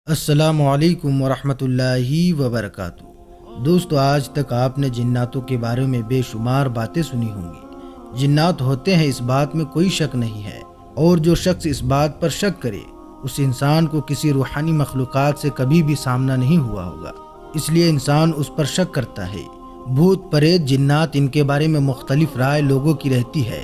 السلام علیکم ورحمۃ اللہ وبرکاتہ۔ دوستو، آج تک آپ نے جناتوں کے بارے میں بے شمار باتیں سنی ہوں گی۔ جنات ہوتے ہیں، اس بات میں کوئی شک نہیں ہے، اور جو شخص اس بات پر شک کرے اس انسان کو کسی روحانی مخلوقات سے کبھی بھی سامنا نہیں ہوا ہوگا، اس لیے انسان اس پر شک کرتا ہے۔ بھوت پریت جنات، ان کے بارے میں مختلف رائے لوگوں کی رہتی ہے۔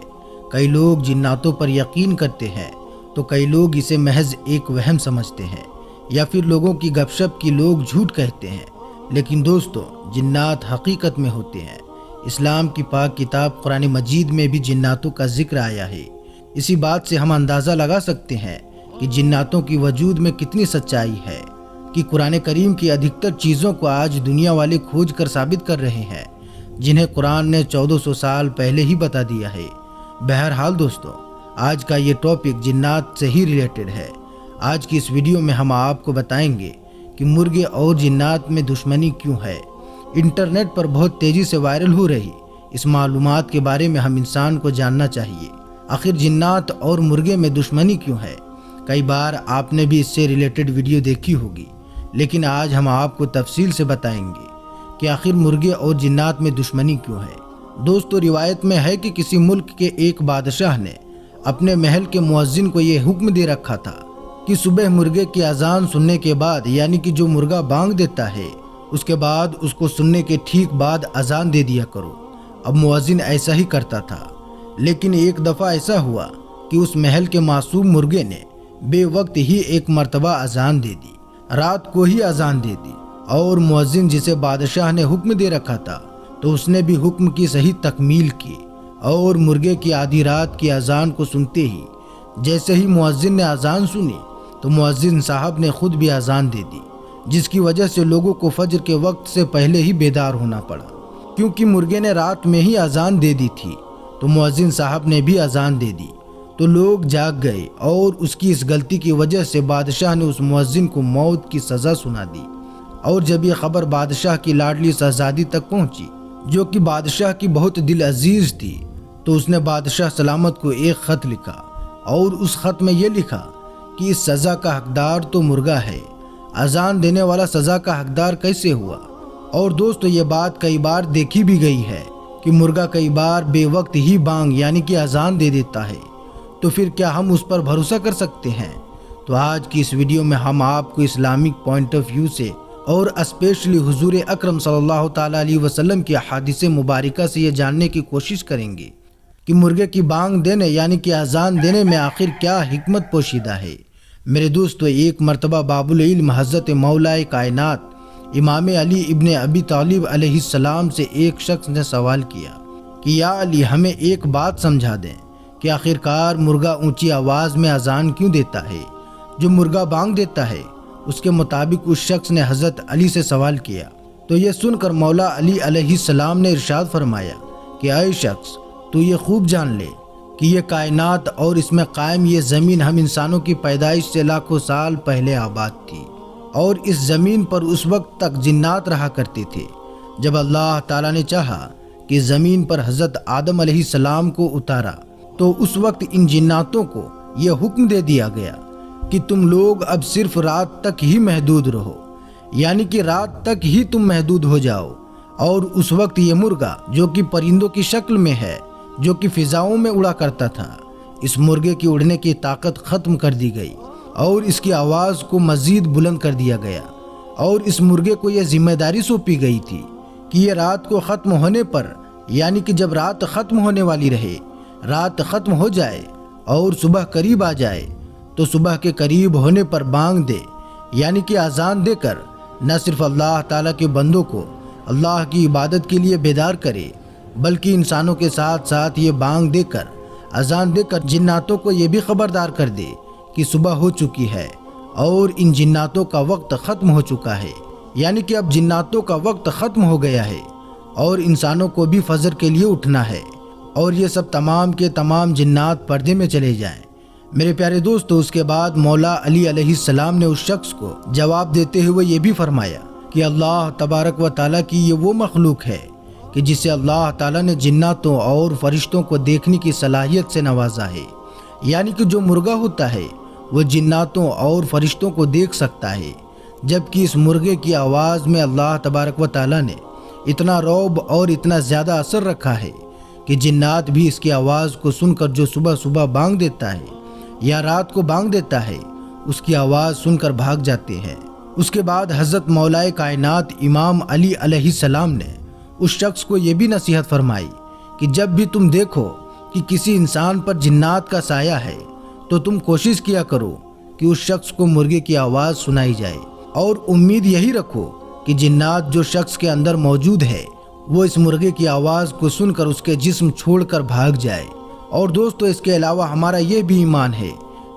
کئی لوگ جناتوں پر یقین کرتے ہیں تو کئی لوگ اسے محض ایک وہم سمجھتے ہیں، یا پھر لوگوں کی گپ شپ کی لوگ جھوٹ کہتے ہیں۔ لیکن دوستو، جنات حقیقت میں ہوتے ہیں۔ اسلام کی پاک کتاب قرآن مجید میں بھی جناتوں کا ذکر آیا ہے۔ اسی بات سے ہم اندازہ لگا سکتے ہیں کہ جناتوں کی وجود میں کتنی سچائی ہے، کہ قرآن کریم کی ادھکتر چیزوں کو آج دنیا والے کھوج کر ثابت کر رہے ہیں، جنہیں قرآن نے 1400 سال پہلے ہی بتا دیا ہے۔ بہرحال دوستو، آج کا یہ ٹاپک جنات سے ہی ریلیٹڈ ہے۔ آج کی اس ویڈیو میں ہم آپ کو بتائیں گے کہ مرغے اور جنات میں دشمنی کیوں ہے۔ انٹرنیٹ پر بہت تیزی سے وائرل ہو رہی اس معلومات کے بارے میں ہم انسان کو جاننا چاہیے۔ آخر جنات اور مرغے میں دشمنی کیوں ہے؟ کئی بار آپ نے بھی اس سے ریلیٹڈ ویڈیو دیکھی ہوگی، لیکن آج ہم آپ کو تفصیل سے بتائیں گے کہ آخر مرغے اور جنات میں دشمنی کیوں ہے۔ دوستو، روایت میں ہے کہ کسی ملک کے ایک بادشاہ نے اپنے محل کے مؤذن کو یہ حکم دے رکھا تھا کہ صبح مرغے کی اذان سننے کے بعد، یعنی کہ جو مرغا بانگ دیتا ہے، اس کے بعد اس کو سننے کے ٹھیک بعد اذان دے دیا کرو۔ اب مؤذن ایسا ہی کرتا تھا، لیکن ایک دفعہ ایسا ہوا کہ اس محل کے معصوم مرغے نے بے وقت ہی ایک مرتبہ اذان دے دی، رات کو ہی اذان دے دی، اور مؤذن جسے بادشاہ نے حکم دے رکھا تھا تو اس نے بھی حکم کی صحیح تکمیل کی، اور مرغے کی آدھی رات کی اذان کو سنتے ہی جیسے ہی مؤذن نے اذان سنی تو مؤذن صاحب نے خود بھی اذان دے دی، جس کی وجہ سے لوگوں کو فجر کے وقت سے پہلے ہی بیدار ہونا پڑا۔ کیونکہ مرغے نے رات میں ہی اذان دے دی تھی تو مؤذن صاحب نے بھی اذان دے دی، تو لوگ جاگ گئے، اور اس کی اس غلطی کی وجہ سے بادشاہ نے اس مؤذن کو موت کی سزا سنا دی۔ اور جب یہ خبر بادشاہ کی لاڈلی شہزادی تک پہنچی، جو کہ بادشاہ کی بہت دل عزیز تھی، تو اس نے بادشاہ سلامت کو ایک خط لکھا، اور اس خط میں یہ لکھا کہ اس سزا کا حقدار تو مرغا ہے، اذان دینے والا سزا کا حقدار کیسے ہوا؟ اور دوستو، یہ بات کئی بار دیکھی بھی گئی ہے کہ مرغا کئی بار بے وقت ہی بانگ یعنی کہ اذان دے دیتا ہے، تو پھر کیا ہم اس پر بھروسہ کر سکتے ہیں؟ تو آج کی اس ویڈیو میں ہم آپ کو اسلامک پوائنٹ آف ویو سے، اور اسپیشلی حضور اکرم صلی اللہ تعالیٰ علیہ وسلم کی احادیث مبارکہ سے یہ جاننے کی کوشش کریں گے کہ مرغے کی بانگ دینے یعنی کہ اذان دینے میں آخر کیا حکمت پوشیدہ ہے۔ میرے دوستو، ایک مرتبہ باب العلم حضرت مولا کائنات امام علی ابن ابی طالب علیہ السلام سے ایک شخص نے سوال کیا کہ یا علی، ہمیں ایک بات سمجھا دیں کہ آخرکار مرغا اونچی آواز میں اذان کیوں دیتا ہے؟ جو مرغا بانگ دیتا ہے اس کے مطابق اس شخص نے حضرت علی سے سوال کیا، تو یہ سن کر مولا علی علیہ السلام نے ارشاد فرمایا کہ اے شخص، تو یہ خوب جان لے کہ یہ کائنات اور اس میں قائم یہ زمین ہم انسانوں کی پیدائش سے لاکھوں سال پہلے آباد تھی، اور اس زمین پر اس وقت تک جنات رہا کرتے تھے جب اللہ تعالیٰ نے چاہا کہ زمین پر حضرت آدم علیہ السلام کو اتارا، تو اس وقت ان جناتوں کو یہ حکم دے دیا گیا کہ تم لوگ اب صرف رات تک ہی محدود رہو، یعنی کہ رات تک ہی تم محدود ہو جاؤ۔ اور اس وقت یہ مرغا جو کہ پرندوں کی شکل میں ہے، جو کہ فضاؤں میں اڑا کرتا تھا، اس مرغے کی اڑنے کی طاقت ختم کر دی گئی، اور اس کی آواز کو مزید بلند کر دیا گیا، اور اس مرغے کو یہ ذمہ داری سونپی گئی تھی کہ یہ رات کو ختم ہونے پر، یعنی کہ جب رات ختم ہونے والی رہے، رات ختم ہو جائے اور صبح قریب آ جائے تو صبح کے قریب ہونے پر بانگ دے، یعنی کہ اذان دے کر نہ صرف اللہ تعالیٰ کے بندوں کو اللہ کی عبادت کے لیے بیدار کرے، بلکہ انسانوں کے ساتھ ساتھ یہ بانگ دے کر، اذان دے کر جناتوں کو یہ بھی خبردار کر دے کہ صبح ہو چکی ہے اور ان جناتوں کا وقت ختم ہو چکا ہے، یعنی کہ اب جناتوں کا وقت ختم ہو گیا ہے اور انسانوں کو بھی فجر کے لیے اٹھنا ہے، اور یہ سب تمام کے تمام جنات پردے میں چلے جائیں۔ میرے پیارے دوستو، اس کے بعد مولا علی علیہ السلام نے اس شخص کو جواب دیتے ہوئے یہ بھی فرمایا کہ اللہ تبارک و تعالیٰ کی یہ وہ مخلوق ہے کہ جسے اللہ تعالیٰ نے جناتوں اور فرشتوں کو دیکھنے کی صلاحیت سے نوازا ہے، یعنی کہ جو مرغا ہوتا ہے وہ جناتوں اور فرشتوں کو دیکھ سکتا ہے، جبکہ اس مرغے کی آواز میں اللہ تبارک و تعالیٰ نے اتنا رعب اور اتنا زیادہ اثر رکھا ہے کہ جنات بھی اس کی آواز کو سن کر جو صبح صبح بانگ دیتا ہے یا رات کو بانگ دیتا ہے اس کی آواز سن کر بھاگ جاتے ہیں۔ اس کے بعد حضرت مولائے کائنات امام علی علیہ السلام نے اس شخص کو یہ بھی نصیحت فرمائی کہ جب بھی تم دیکھو کہ کسی انسان پر جنات کا سایہ ہے تو تم کوشش کیا کرو کہ اس شخص کو مرغے کی آواز سنائی جائے، اور امید یہی رکھو کہ جنات جو شخص کے اندر موجود ہے وہ اس مرغے کی آواز کو سن کر اس کے جسم چھوڑ کر بھاگ جائے۔ اور دوستو، اس کے علاوہ ہمارا یہ بھی ایمان ہے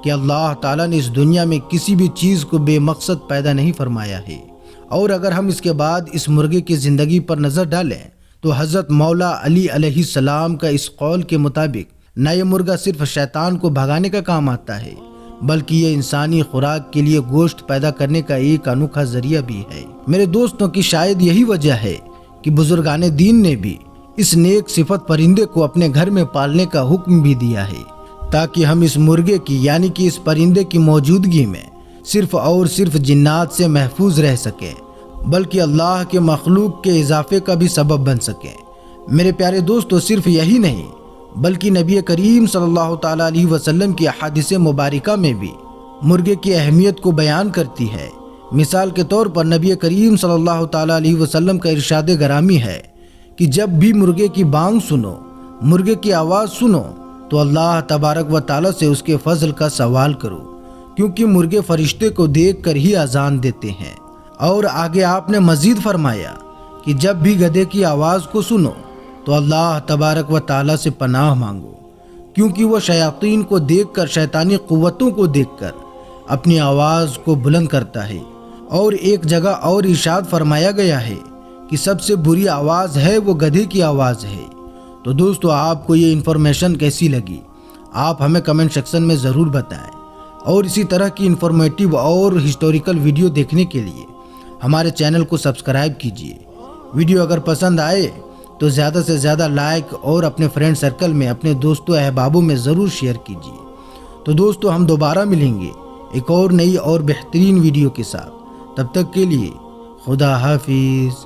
کہ اللہ تعالیٰ نے اس دنیا میں کسی بھی چیز کو بے مقصد پیدا نہیں فرمایا ہے، اور اگر ہم اس کے بعد اس مرغے کی زندگی پر نظر ڈالیں تو حضرت مولا علی علیہ السلام کا اس قول کے مطابق نہ یہ مرغہ صرف شیطان کو بھگانے کا کام آتا ہے بلکہ یہ انسانی خوراک کے لیے گوشت پیدا کرنے کا ایک انوکھا ذریعہ بھی ہے۔ میرے دوستوں کی شاید یہی وجہ ہے کہ بزرگان دین نے بھی اس نیک صفت پرندے کو اپنے گھر میں پالنے کا حکم بھی دیا ہے، تاکہ ہم اس مرغے کی یعنی کہ اس پرندے کی موجودگی میں صرف اور صرف جنات سے محفوظ رہ سکیں بلکہ اللہ کے مخلوق کے اضافے کا بھی سبب بن سکیں۔ میرے پیارے دوستو، صرف یہی نہیں بلکہ نبی کریم صلی اللہ تعالیٰ علیہ وسلم کی احادیث مبارکہ میں بھی مرغے کی اہمیت کو بیان کرتی ہے۔ مثال کے طور پر نبی کریم صلی اللہ تعالیٰ علیہ وسلم کا ارشاد گرامی ہے کہ جب بھی مرغے کی بانگ سنو، مرغے کی آواز سنو تو اللہ تبارک و تعالیٰ سے اس کے فضل کا سوال کرو، کیونکہ مرغے فرشتے کو دیکھ کر ہی اذان دیتے ہیں۔ اور آگے آپ نے مزید فرمایا کہ جب بھی گدھے کی آواز کو سنو تو اللہ تبارک و تعالیٰ سے پناہ مانگو، کیونکہ وہ شیاطین کو دیکھ کر، شیطانی قوتوں کو دیکھ کر اپنی آواز کو بلند کرتا ہے۔ اور ایک جگہ اور ارشاد فرمایا گیا ہے کہ سب سے بری آواز ہے وہ گدھے کی آواز ہے۔ تو دوستو، آپ کو یہ انفارمیشن کیسی لگی؟ آپ ہمیں کمنٹ سیکشن میں ضرور بتائیں، اور اسی طرح کی انفارمیٹیو اور ہسٹوریکل ویڈیو دیکھنے کے لیے ہمارے چینل کو سبسکرائب کیجیے۔ ویڈیو اگر پسند آئے تو زیادہ سے زیادہ لائک اور اپنے فرینڈ سرکل میں، اپنے دوستوں احبابوں میں ضرور شیئر کیجیے۔ تو دوستو، ہم دوبارہ ملیں گے ایک اور نئی اور بہترین ویڈیو کے ساتھ۔ تب تک کے لیے خدا حافظ۔